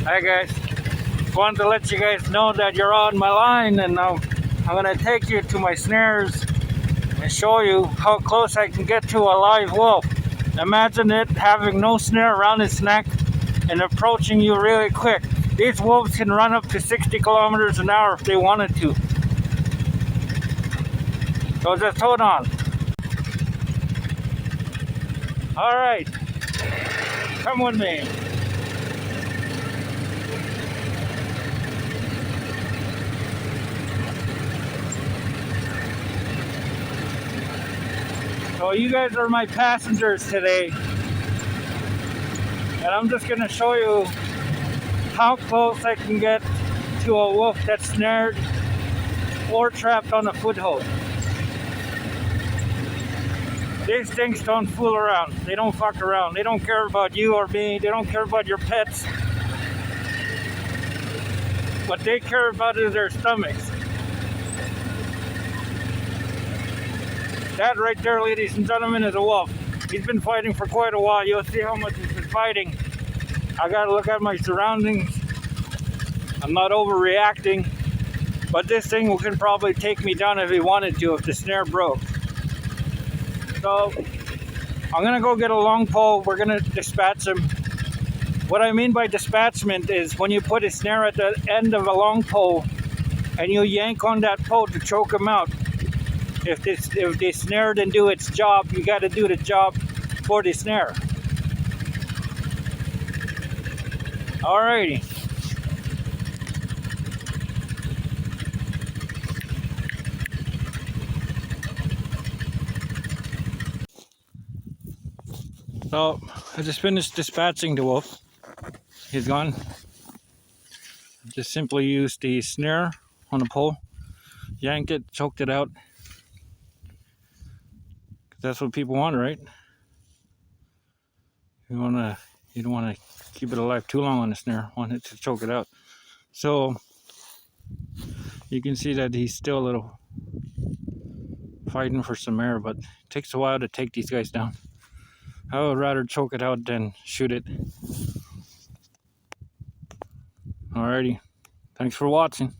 Hi guys, just wanted to let you guys know that you're on my line, and now I'm gonna take you to my snares and show you how close I can get to a live wolf. Imagine it having no snare around its neck and approaching you really quick. These wolves can run up to 60 kilometers an hour if they wanted to. So just hold on. All right, come with me. So you guys are my passengers today, and I'm just gonna show you how close I can get to a wolf that's snared or trapped on a foothold. These things don't fool around. They don't fuck around. They don't care about you or me. They don't care about your pets. What they care about is their stomachs. That right there, ladies and gentlemen, is a wolf. He's been fighting for quite a while. You'll see how much he's been fighting. I gotta look at my surroundings. I'm not overreacting, but this thing can probably take me down if he wanted to, if the snare broke. So I'm gonna go get a long pole. We're gonna dispatch him. What I mean by dispatchment is when you put a snare at the end of a long pole and you yank on that pole to choke him out. If the snare didn't do its job, you got to do the job for the snare. Alrighty. So I just finished dispatching the wolf. He's gone. Just simply used the snare on the pole, yanked it, choked it out. That's what people want, right? You don't want to keep it alive too long on the snare. Want it to choke it out. So you can see that he's still a little fighting for some air, but it takes a while to take these guys down. I would rather choke it out than shoot it. Alrighty. Thanks for watching.